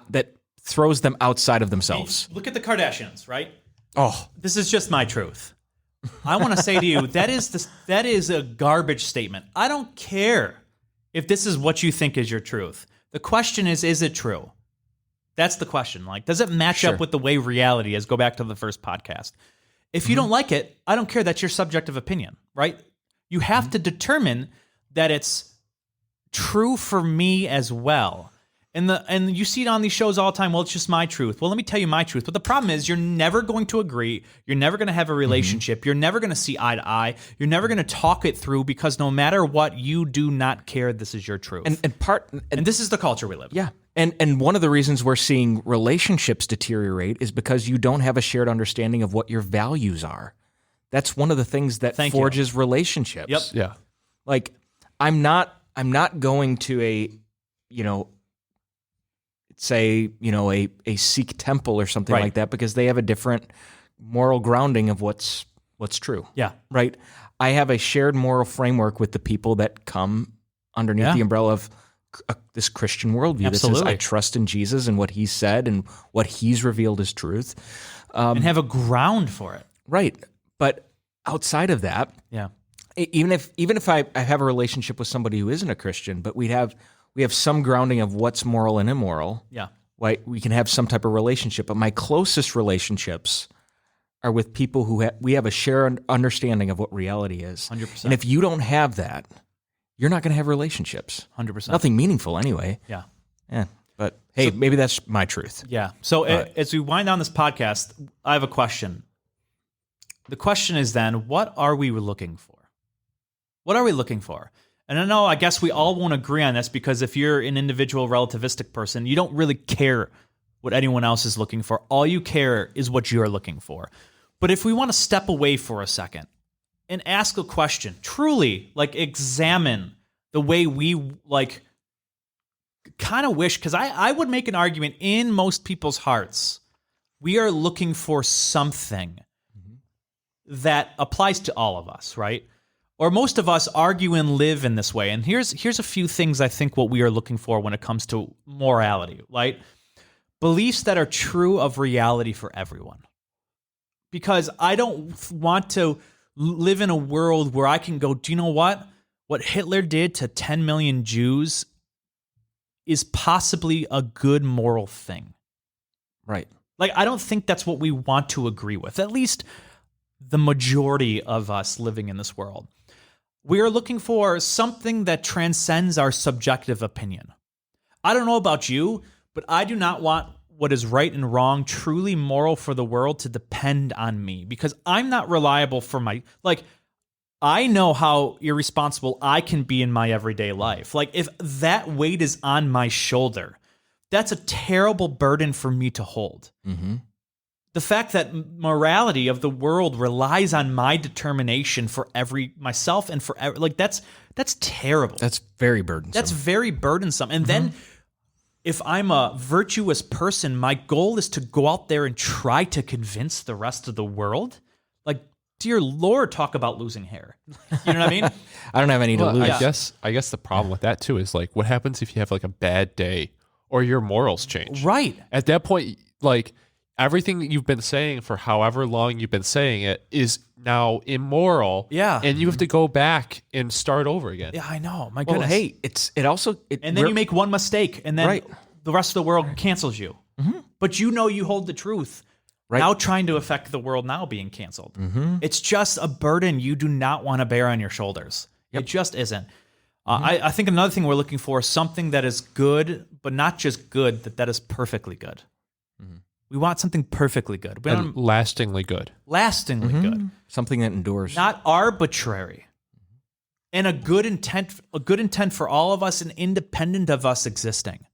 That throws them outside of themselves. Look at the Kardashians, right? Oh, this is just my truth. I want to say to you, that is a garbage statement. I don't care if this is what you think is your truth. The question is it true? That's the question. Like, does it match up with the way reality is? Go back to the first podcast. If you don't like it, I don't care. That's your subjective opinion, right? You have to determine that it's true for me as well. And you see it on these shows all the time. Well, it's just my truth. Well, let me tell you my truth. But the problem is you're never going to agree. You're never going to have a relationship. You're never going to see eye to eye. You're never going to talk it through, because no matter what, you do not care. This is your truth. And this is the culture we live in. Yeah. And one of the reasons we're seeing relationships deteriorate is because you don't have a shared understanding of what your values are. That's one of the things that forges relationships. Yep. Yeah. Like, I'm not going to a Sikh temple or something like that, because they have a different moral grounding of what's true. Yeah. Right. I have a shared moral framework with the people that come underneath the umbrella of this Christian worldview. Absolutely. That says I trust in Jesus and what he said and what he's revealed as truth. And have a ground for it. Right. But outside of that, even if I have a relationship with somebody who isn't a Christian, but we have some grounding of what's moral and immoral. Yeah. Right. We can have some type of relationship. But my closest relationships are with people who we have a shared understanding of what reality is. 100%. And if you don't have that, you're not going to have relationships. 100%. Nothing meaningful anyway. Yeah. Yeah. But hey, maybe that's my truth. Yeah. So as we wind down this podcast, I have a question. The question is then, what are we looking for? What are we looking for? And I guess we all won't agree on this, because if you're an individual relativistic person, you don't really care what anyone else is looking for. All you care is what you're looking for. But if we want to step away for a second and ask a question, truly, like, examine the way we, like, kind of wish, because I would make an argument in most people's hearts, we are looking for something that applies to all of us, right? or most of us argue and live in this way. And here's a few things I think what we are looking for when it comes to morality, right? Beliefs that are true of reality for everyone. Because I don't want to live in a world where I can go, do you know what? What Hitler did to 10 million Jews is possibly a good moral thing. Right. Like, I don't think that's what we want to agree with, at least the majority of us living in this world. We are looking for something that transcends our subjective opinion. I don't know about you, but I do not want what is right and wrong, truly moral for the world to depend on me, because I'm not reliable for I know how irresponsible I can be in my everyday life. Like, if that weight is on my shoulder, that's a terrible burden for me to hold. Mm-hmm. The fact that morality of the world relies on my determination for myself and for that's terrible. That's very burdensome. That's very burdensome. And then if I'm a virtuous person, my goal is to go out there and try to convince the rest of the world. Like, dear Lord, talk about losing hair. You know what I mean? I don't have any to lose. I guess the problem with that too is like, what happens if you have like a bad day or your morals change? Right. At that point, like, everything that you've been saying for however long you've been saying it is now immoral. Yeah. And you have to go back and start over again. Yeah, I know. My Well, goodness. hey, And then you make one mistake, and then Right. the rest of the world cancels you. But you know you hold the truth. Right. Now trying to affect the world now being canceled. It's just a burden you do not want to bear on your shoulders. It just isn't. I think another thing we're looking for is something that is good, but not just good, that is perfectly good. We want something perfectly good. We And want lastingly good. lastingly good. something that endures. Not arbitrary. And a good intent for all of us and independent of us existing.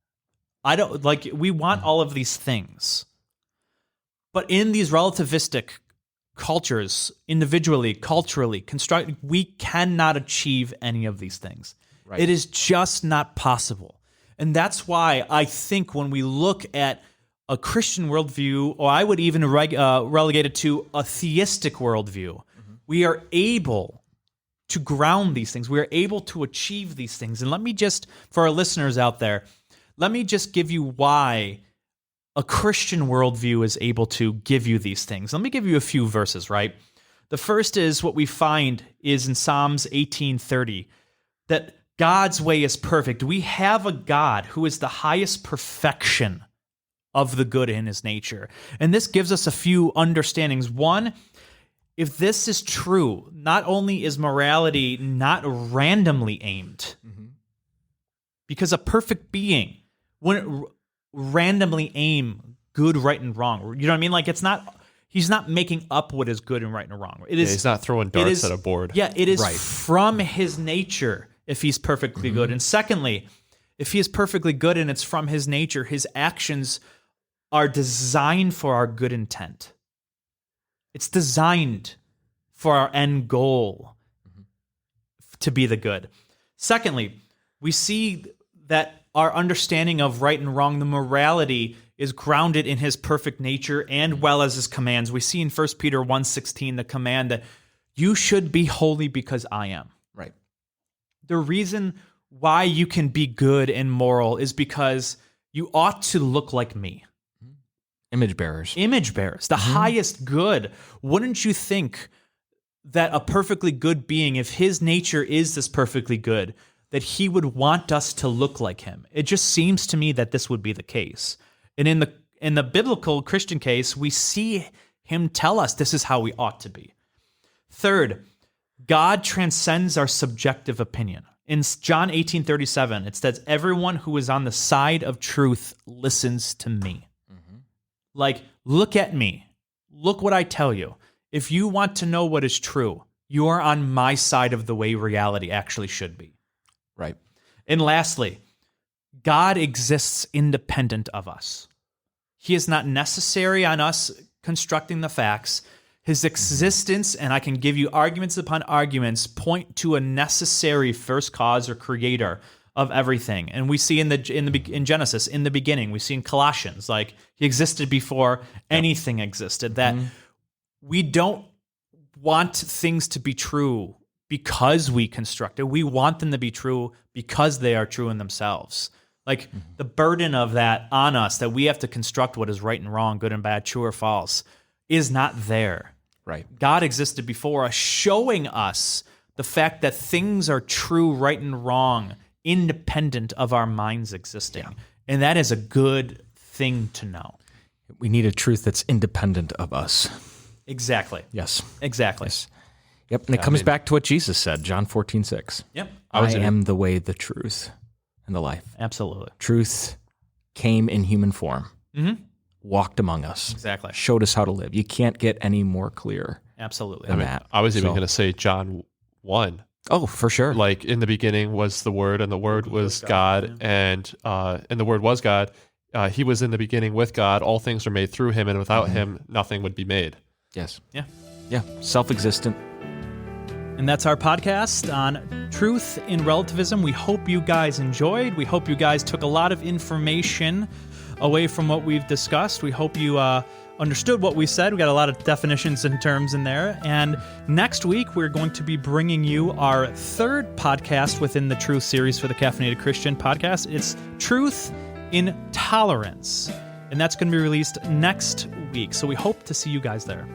We want all of these things. But in these relativistic cultures, individually, culturally, we cannot achieve any of these things. Right. It is just not possible. And that's why I think when we look at a Christian worldview, or I would even relegate it to a theistic worldview, we are able to ground these things. We are able to achieve these things. And let me just, for our listeners out there, let me just give you why a Christian worldview is able to give you these things. Let me give you a few verses, right? The first is what we find is in Psalms 18:30, that God's way is perfect. We have a God who is the highest perfection of the good in his nature. And this gives us a few understandings. One, if this is true, not only is morality not randomly aimed, because a perfect being wouldn't randomly aim good, right, and wrong. You know what I mean? Like, he's not making up what is good and right and wrong. He's not throwing darts at a board. Yeah, it is from his nature if he's perfectly good. And secondly, if he is perfectly good and it's from his nature, his actions are designed for our good intent. It's designed for our end goal to be the good. Secondly, we see that our understanding of right and wrong, the morality, is grounded in his perfect nature and well as his commands. We see in 1 Peter 1:16 the command that you should be holy because I am. Right. The reason why you can be good and moral is because you ought to look like me. Image bearers. Image bearers, the highest good. Wouldn't you think that a perfectly good being, if his nature is this perfectly good, that he would want us to look like him? It just seems to me that this would be the case. And in the biblical Christian case, we see him tell us this is how we ought to be. Third, God transcends our subjective opinion. In John 18:37, it says, everyone who is on the side of truth listens to me. Like, look at me. Look what I tell you. If you want to know what is true, you are on my side of the way reality actually should be. Right. And lastly, God exists independent of us. He is not necessary on us constructing the facts. His existence, and I can give you arguments upon arguments, point to a necessary first cause or creator of everything. And we see in Genesis, in the beginning, we see in Colossians, like, he existed before anything existed. That we don't want things to be true because we construct it. We want them to be true because they are true in themselves. Like the burden of that on us, that we have to construct what is right and wrong, good and bad, true or false, is not there. Right. God existed before us, showing us the fact that things are true, right and wrong, independent of our minds existing. Yeah. And that is a good thing to know. We need a truth that's independent of us. Exactly. Yes. Exactly. Yes. Yep. And it comes back to what Jesus said, John 14:6. Yep. I am the way, the truth, and the life. Absolutely. Truth came in human form, walked among us, exactly, showed us how to live. You can't get any more clear. Absolutely. Than that. I was even going to say John 1. Oh, for sure. Like in the beginning was the Word, and the Word was God, and the Word was God. He was in the beginning with God. All things are made through him, and without him, nothing would be made. Yes. Yeah. Yeah. Self-existent. And that's our podcast on truth in relativism. We hope you guys enjoyed. We hope you guys took a lot of information away from what we've discussed. We hope you understood what we said. We got a lot of definitions and terms in there. And next week, we're going to be bringing you our third podcast within the Truth series for the Caffeinated Christian podcast. It's Truth in Tolerance. And that's going to be released next week. So we hope to see you guys there.